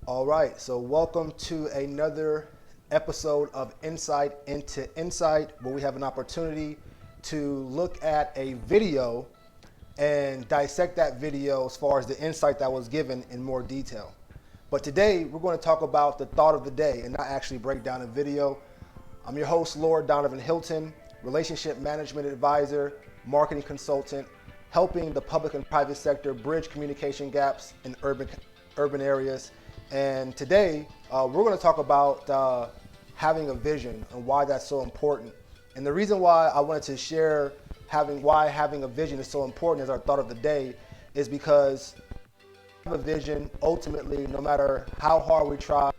All right, so welcome to another episode of Insight into Insight, where we have an opportunity to look at a video and dissect that video as far as the insight that was given in more detail. But today we're going to talk about the thought of the day and not actually break down a video. I'm your host, Lord Danavan Hylton, relationship management advisor, marketing consultant, helping the public and private sector bridge communication gaps in urban areas. And today we're going to talk about having a vision and why that's so important. And the reason why I wanted to share why having a vision is so important as our thought of the day is because a vision, ultimately, no matter how hard we try,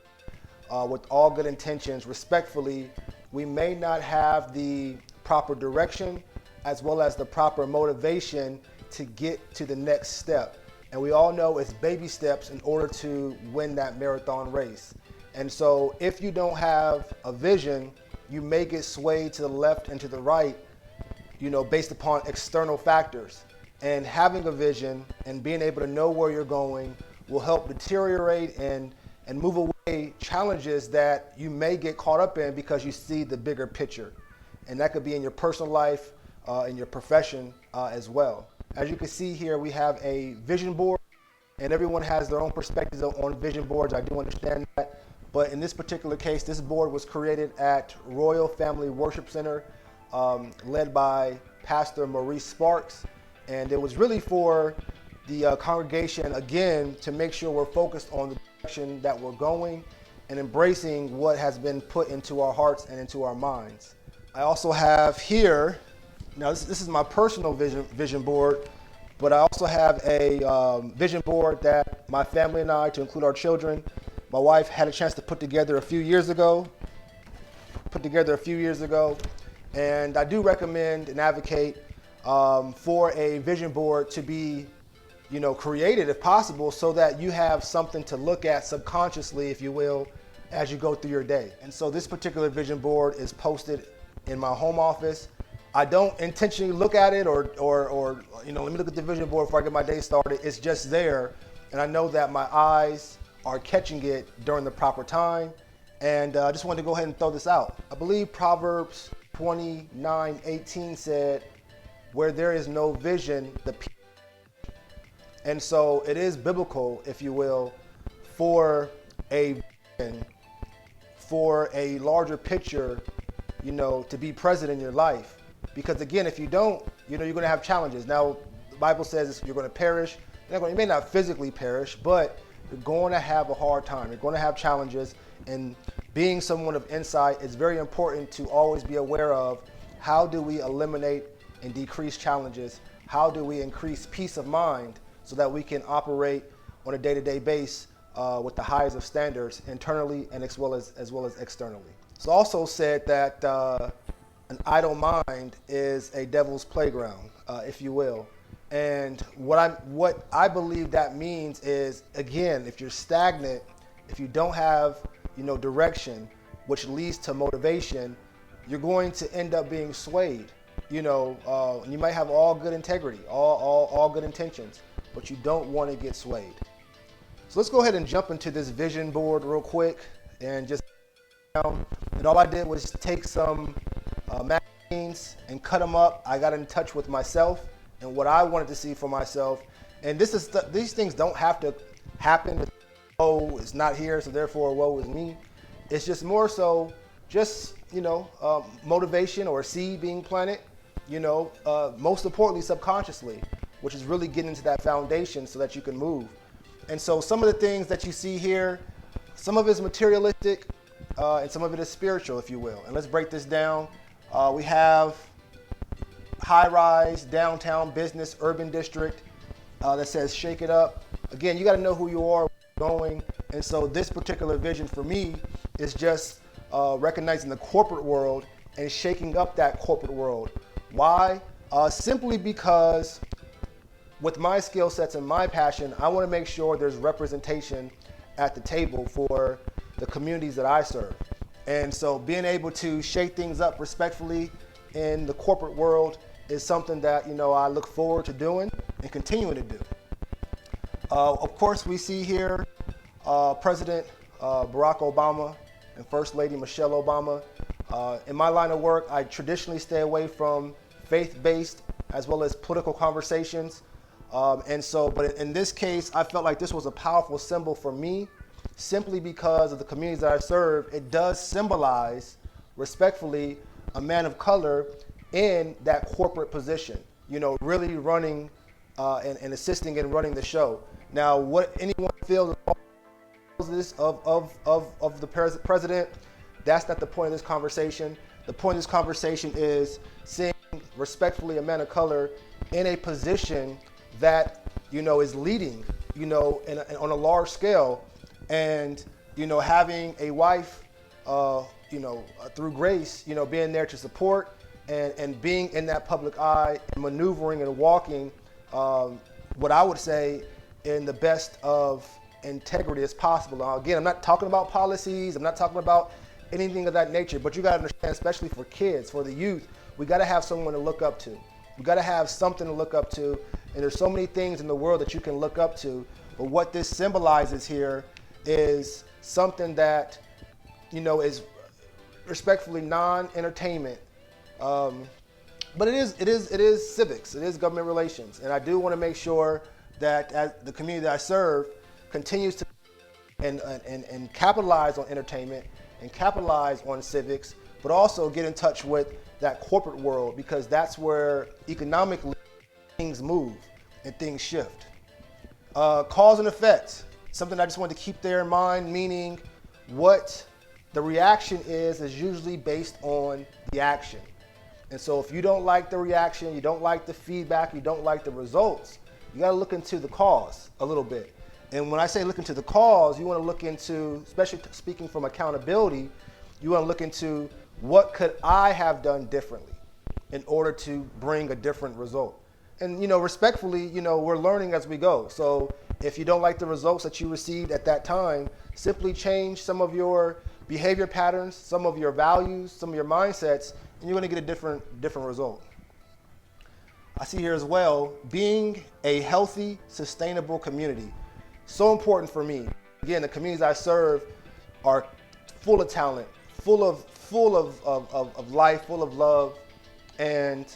with all good intentions, respectfully, we may not have the proper direction as well as the proper motivation to get to the next step. And we all know it's baby steps in order to win that marathon race. And so if you don't have a vision, you may get swayed to the left and to the right, based upon external factors. And having a vision and being able to know where you're going will help deteriorate and move away challenges that you may get caught up in because you see the bigger picture. And that could be in your personal life, in your profession as well. As you can see here, we have a vision board, and everyone has their own perspectives on vision boards. I do understand that. But in this particular case, this board was created at Royal Family Worship Center, led by Pastor Maurice Sparks. And it was really for the congregation, again, to make sure we're focused on the direction that we're going and embracing what has been put into our hearts and into our minds. I also have here, now this is my personal vision board, but I also have a vision board that my family and I, to include our children, my wife had a chance to put together a few years ago. And I do recommend and advocate for a vision board to be, created if possible, so that you have something to look at subconsciously, if you will, as you go through your day. And so this particular vision board is posted in my home office. I don't intentionally look at it or let me look at the vision board before I get my day started. It's just there, and I know that my eyes are catching it during the proper time. And I just wanted to go ahead and throw this out. I believe Proverbs 29:18 said, "Where there is no vision, the people." And so it is biblical, if you will, for a vision, for a larger picture, to be present in your life. Because again, if you don't, you're going to have challenges. Now, the Bible says you're going to perish. You may not physically perish, but you're going to have a hard time. You're going to have challenges. And being someone of insight, it's very important to always be aware of how do we eliminate and decrease challenges? How do we increase peace of mind so that we can operate on a day-to-day basis with the highest of standards internally and as well as externally? It's also said that an idle mind is a devil's playground, if you will. And what I believe that means is, again, if you're stagnant, if you don't have direction, which leads to motivation, you're going to end up being swayed. You might have all good integrity, all good intentions, but you don't want to get swayed. So let's go ahead and jump into this vision board real quick and just. And all I did was take some magazines and cut them up. I got in touch with myself and what I wanted to see for myself. And these things don't have to happen. Oh, it's not here, so therefore woe is me. It's just more so motivation or a seed being planted, most importantly subconsciously, which is really getting into that foundation so that you can move. And so some of the things that you see here, some of it is materialistic, and some of it is spiritual, if you will. And let's break this down. We have high-rise, downtown business, urban district that says shake it up. Again, you got to know who you are, where you're going. And so this particular vision for me is just recognizing the corporate world and shaking up that corporate world. Why? Simply because with my skill sets and my passion, I want to make sure there's representation at the table for the communities that I serve. And so being able to shake things up respectfully in the corporate world is something that, I look forward to doing and continuing to do. Of course, we see here President Barack Obama and First Lady Michelle Obama. In my line of work, I traditionally stay away from faith-based as well as political conversations. But in this case, I felt like this was a powerful symbol for me simply because of the communities that I serve. It does symbolize, respectfully, a man of color in that corporate position, really running and assisting in running the show. Now, what anyone feels this of the president, that's not the point of this conversation. The point of this conversation is seeing respectfully a man of color in a position that is leading on a large scale, and having a wife through grace being there to support and being in that public eye and maneuvering and walking what I would say in the best of integrity as possible. Now, again, I'm not talking about policies, I'm not talking about anything of that nature, but you got to understand, especially for kids, for the youth, we got to have someone to look up to. We got to have something to look up to, and there's so many things in the world that you can look up to, but what this symbolizes here is something that is respectfully non-entertainment, but it is civics, it is government relations, and I do want to make sure that as the community that I serve continues to and capitalize on entertainment and capitalize on civics, but also get in touch with that corporate world, because that's where economically things move and things shift. Cause and effect, something I just wanted to keep there in mind, meaning what the reaction is usually based on the action. And so if you don't like the reaction, you don't like the feedback, you don't like the results, you got to look into the cause a little bit. And when I say look into the cause, you want to look into, especially speaking from accountability, you want to look into what could I have done differently in order to bring a different result. And respectfully, we're learning as we go. So if you don't like the results that you received at that time, simply change some of your behavior patterns, some of your values, some of your mindsets, and you're going to get a different result. I see here as well, being a healthy, sustainable community. So important for me. Again, the communities I serve are full of talent, full of life, full of love, and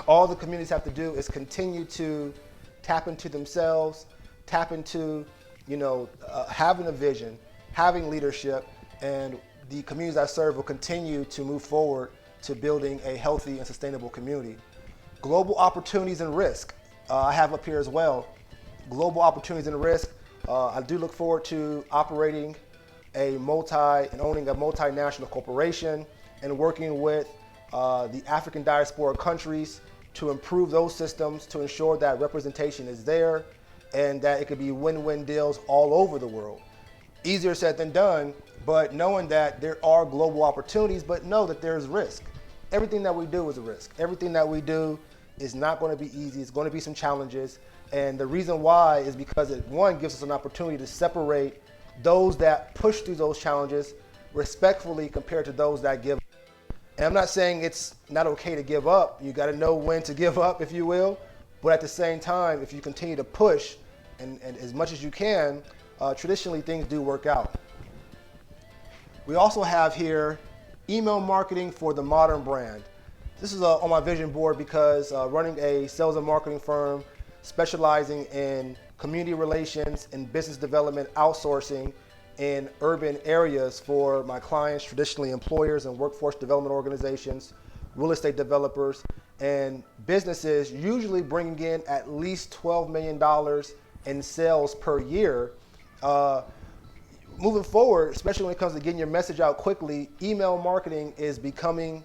all the communities have to do is continue to tap into themselves, tap into having a vision, having leadership, and the communities I serve will continue to move forward to building a healthy and sustainable community. Global opportunities and risk, I have up here as well. Global opportunities and risk. I do look forward to operating and owning a multinational corporation and working with the African diaspora countries to improve those systems, to ensure that representation is there and that it could be win-win deals all over the world. Easier said than done, but knowing that there are global opportunities, but know that there's risk. Everything that we do is a risk. Everything that we do is not going to be easy. It's going to be some challenges. And the reason why is because it, one, gives us an opportunity to separate those that push through those challenges respectfully compared to those that give up. And I'm not saying it's not okay to give up. You got to know when to give up, if you will. But at the same time, if you continue to push and as much as you can, traditionally things do work out. We also have here email marketing for the modern brand. This is on my vision board because running a sales and marketing firm specializing in community relations and business development outsourcing in urban areas for my clients, traditionally employers and workforce development organizations, real estate developers, and businesses usually bringing in at least $12 million in sales per year. Moving forward, especially when it comes to getting your message out quickly, email marketing is becoming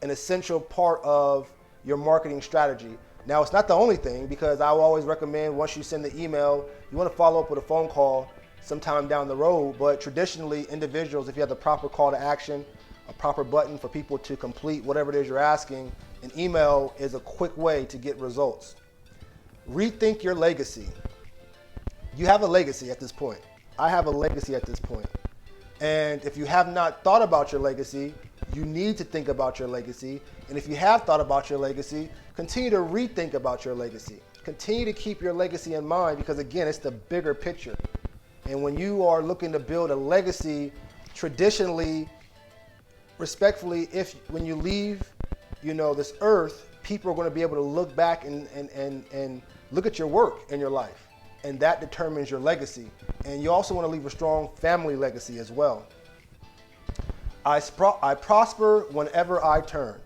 an essential part of your marketing strategy. Now, it's not the only thing, because I will always recommend once you send the email, you want to follow up with a phone call sometime down the road. But traditionally, individuals, if you have the proper call to action, a proper button for people to complete whatever it is you're asking, an email is a quick way to get results. Rethink your legacy. You have a legacy at this point. I have a legacy at this point. And if you have not thought about your legacy, you need to think about your legacy. And if you have thought about your legacy, continue to rethink about your legacy. Continue to keep your legacy in mind, because again, it's the bigger picture. And when you are looking to build a legacy, traditionally, respectfully, when you leave, this earth, people are going to be able to look back and look at your work in your life. And that determines your legacy. And you also want to leave a strong family legacy as well. I prosper whenever I turn.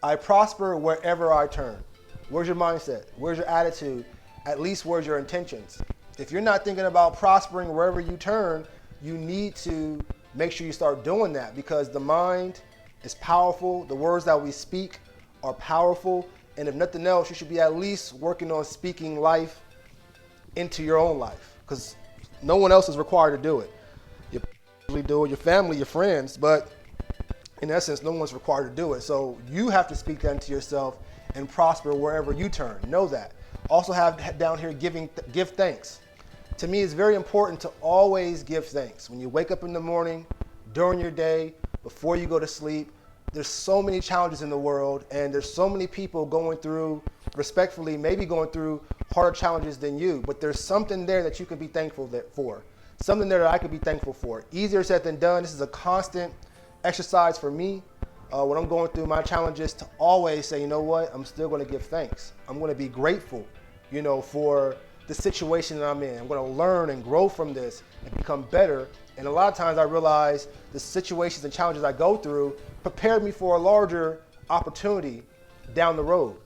I prosper wherever I turn. Where's your mindset? Where's your attitude? At least where's your intentions? If you're not thinking about prospering wherever you turn, you need to make sure you start doing that, because the mind is powerful. The words that we speak are powerful. And if nothing else, you should be at least working on speaking life into your own life, because no one else is required to do it. You probably do it, your family, your friends, but in essence, no one's required to do it. So you have to speak that into yourself and prosper wherever you turn. Know that. Also have down here give thanks. To me, it's very important to always give thanks. When you wake up in the morning, during your day, before you go to sleep, there's so many challenges in the world, and there's so many people going through, respectfully, maybe going through harder challenges than you, but there's something there that you can be thankful for. Something there that I could be thankful for. Easier said than done. This is a constant exercise for me when I'm going through my challenges, to always say, you know what, I'm still going to give thanks. I'm going to be grateful, for the situation that I'm in. I'm going to learn and grow from this and become better. And a lot of times I realize the situations and challenges I go through prepared me for a larger opportunity down the road.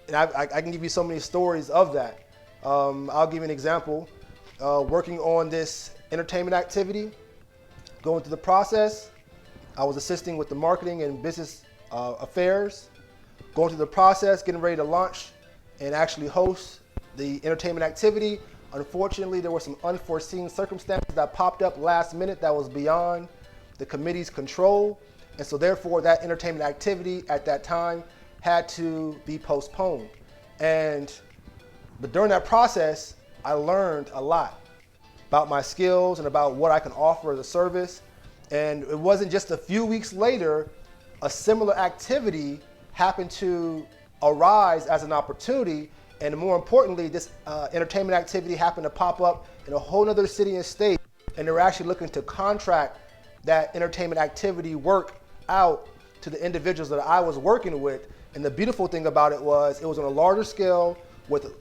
And I can give you so many stories of that. I'll give you an example. Working on this entertainment activity, going through the process, I was assisting with the marketing and business affairs, going through the process, getting ready to launch and actually host the entertainment activity. Unfortunately, there were some unforeseen circumstances that popped up last minute that was beyond the committee's control. And so therefore that entertainment activity at that time had to be postponed. But during that process, I learned a lot about my skills and about what I can offer as a service. And it wasn't just a few weeks later, a similar activity happened to arise as an opportunity. And more importantly, this entertainment activity happened to pop up in a whole other city and state. And they were actually looking to contract that entertainment activity work out to the individuals that I was working with. And the beautiful thing about it was on a larger scale with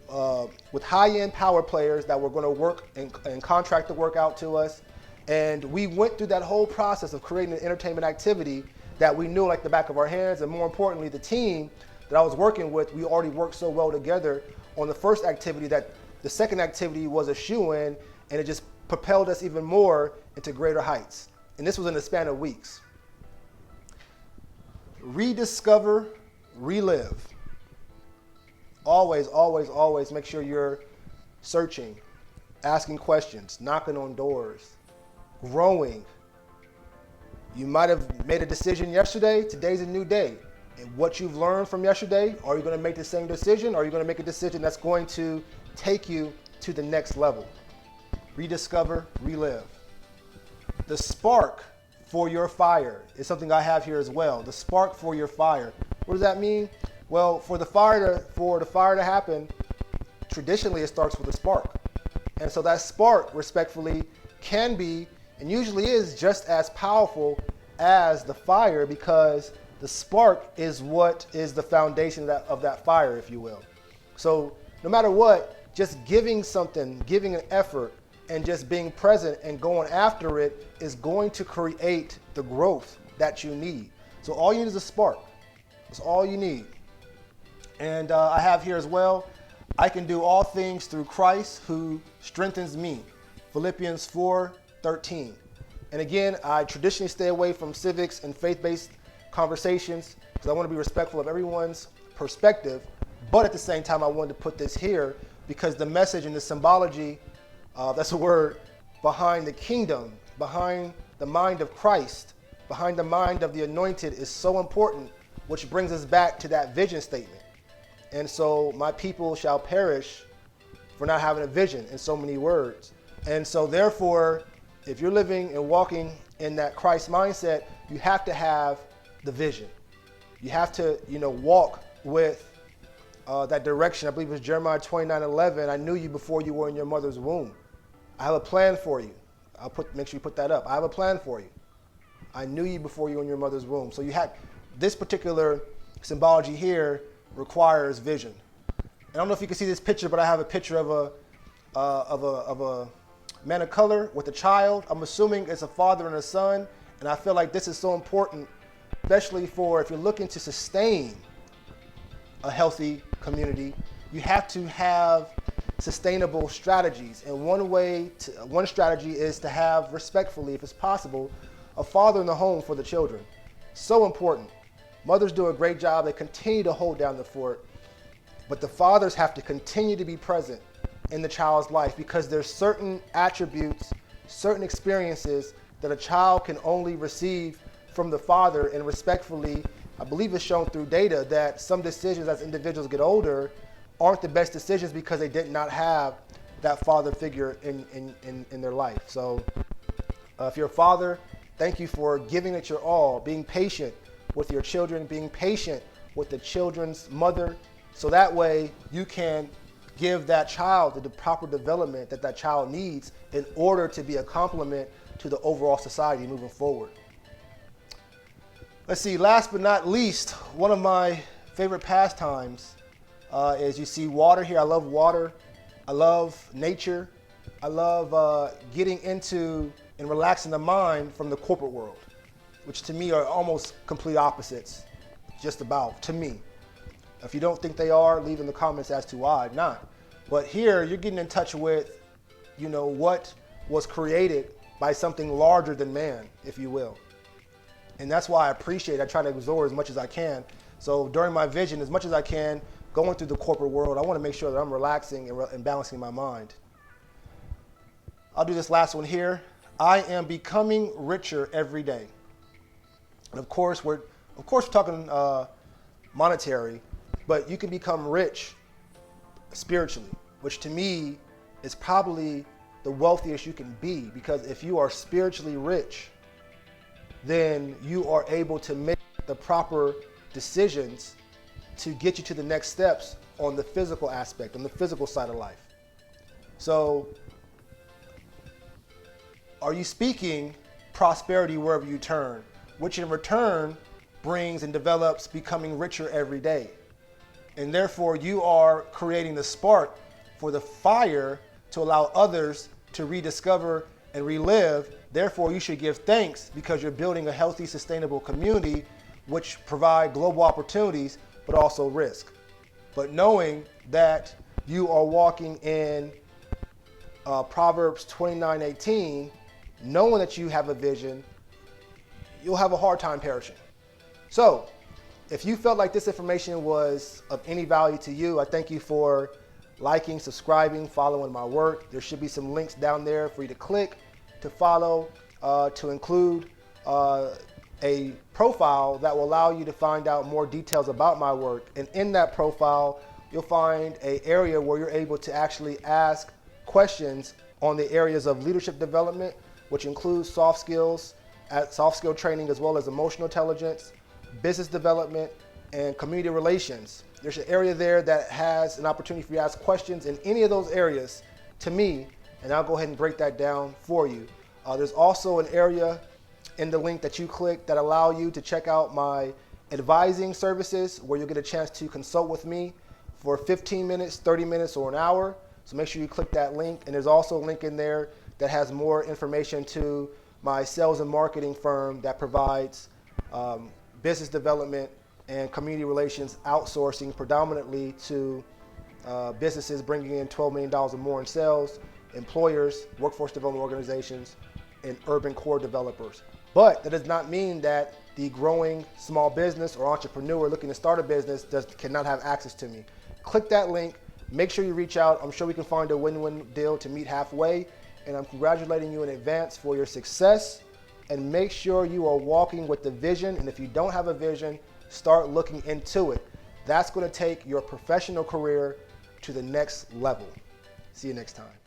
high-end power players that were going to work and contract the work out to us. And we went through that whole process of creating an entertainment activity that we knew like the back of our hands. And more importantly, the team that I was working with, we already worked so well together on the first activity that the second activity was a shoe-in, and it just propelled us even more into greater heights. And this was in the span of weeks. Rediscover, relive. Always, always, always make sure you're searching, asking questions, knocking on doors, growing. You might have made a decision yesterday. Today's a new day. And what you've learned from yesterday, are you going to make the same decision? Or are you going to make a decision that's going to take you to the next level? Rediscover, relive. The spark for your fire is something I have here as well. The spark for your fire. What does that mean? Well, for the fire to happen, traditionally it starts with a spark. And so that spark, respectfully, can be and usually is just as powerful as the fire, because the spark is what is the foundation of that fire, if you will. So no matter what, just giving something, giving an effort, and just being present and going after it is going to create the growth that you need. So all you need is a spark. That's all you need. And I have here as well, I can do all things through Christ who strengthens me. Philippians 4:13. And again, I traditionally stay away from civics and faith-based conversations because I want to be respectful of everyone's perspective. But at the same time, I wanted to put this here because the message and the symbology, that's a word, behind the kingdom, behind the mind of Christ, behind the mind of the anointed is so important, which brings us back to that vision statement. And so my people shall perish for not having a vision, in so many words. And so therefore, if you're living and walking in that Christ mindset, you have to have the vision. You have to, walk with that direction. I believe it was Jeremiah 29:11. I knew you before you were in your mother's womb. I have a plan for you. Make sure you put that up. I have a plan for you. I knew you before you were in your mother's womb. So you had this particular symbology here requires vision. And I don't know if you can see this picture, but I have a picture of a man of color with a child. I'm assuming it's a father and a son. And I feel like this is so important, especially for if you're looking to sustain a healthy community, you have to have sustainable strategies. And one strategy is to have, respectfully, if it's possible, a father in the home for the children. So important. Mothers do a great job. They continue to hold down the fort. But the fathers have to continue to be present in the child's life because there's certain attributes, certain experiences that a child can only receive from the father. And respectfully, I believe it's shown through data that some decisions as individuals get older aren't the best decisions because they did not have that father figure in their life. So if you're a father, thank you for giving it your all, being patient with your children, being patient with the children's mother, so that way you can give that child the proper development that that child needs in order to be a complement to the overall society moving forward. Let's see, last but not least, one of my favorite pastimes is you see water here. I love water. I love nature. I love getting into and relaxing the mind from the corporate world, which to me are almost complete opposites, just about, to me. If you don't think they are, leave in the comments as to why not. But here, you're getting in touch with, what was created by something larger than man, if you will. And that's why I try to absorb as much as I can. So during my vision, as much as I can, going through the corporate world, I want to make sure that I'm relaxing and balancing my mind. I'll do this last one here. I am becoming richer every day. And of course we're talking monetary, but you can become rich spiritually, which to me is probably the wealthiest you can be, because if you are spiritually rich, then you are able to make the proper decisions to get you to the next steps on the physical aspect, on the physical side of life. So, are you speaking prosperity wherever you turn, which in return brings and develops becoming richer every day? And therefore, you are creating the spark for the fire to allow others to rediscover and relive. Therefore, you should give thanks because you're building a healthy, sustainable community which provide global opportunities, but also risk. But knowing that you are walking in Proverbs 29:18, knowing that you have a vision, you'll have a hard time perishing. So, if you felt like this information was of any value to you, I thank you for liking, subscribing, following my work. There should be some links down there for you to click, to follow, to include a profile that will allow you to find out more details about my work. And in that profile, you'll find an area where you're able to actually ask questions on the areas of leadership development, which includes soft skill training, as well as emotional intelligence, business development, and community relations. There's an area there that has an opportunity for you to ask questions in any of those areas to me, and I'll go ahead and break that down for you. There's also an area in the link that you click that allow you to check out my advising services, where you'll get a chance to consult with me for 15 minutes, 30 minutes, or an hour. So make sure you click that link. And there's also a link in there that has more information to my sales and marketing firm that provides business development and community relations outsourcing predominantly to businesses bringing in $12 million or more in sales, employers, workforce development organizations, and urban core developers. But that does not mean that the growing small business or entrepreneur looking to start a business cannot have access to me. Click that link. Make sure you reach out. I'm sure we can find a win-win deal to meet halfway. And I'm congratulating you in advance for your success. And make sure you are walking with the vision. And if you don't have a vision, start looking into it. That's going to take your professional career to the next level. See you next time.